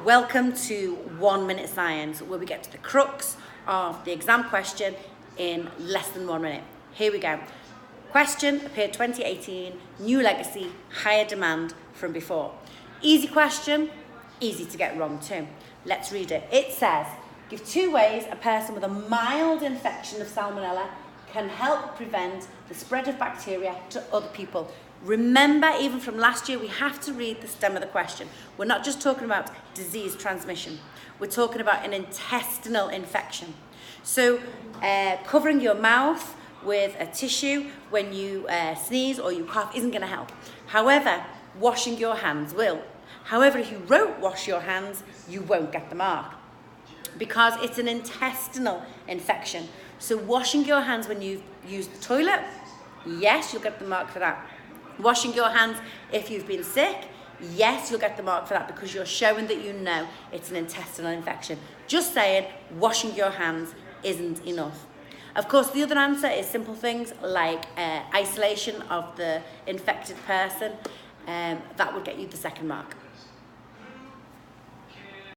Welcome to 1 Minute Science, where we get to the crux of the exam question in less than 1 minute. Here we go. Question appeared 2018, new legacy, higher demand from before. Easy question, easy to get wrong too. Let's read it. It says, give 2 ways a person with a mild infection of salmonella can help prevent the spread of bacteria to other people. Remember, even from last year, we have to read the stem of the question. We're not just talking about disease transmission. We're talking about an intestinal infection. So covering your mouth with a tissue when you sneeze or you cough isn't going to help. However, washing your hands will. However, if you don't wash your hands, you won't get the mark because it's an intestinal infection. So washing your hands when you use the toilet, yes, you'll get the mark for that. Washing your hands if you've been sick, yes, you'll get the mark for that because you're showing that you know it's an intestinal infection. Just saying washing your hands isn't enough. Of course, the other answer is simple things like isolation of the infected person. That would get you the second mark.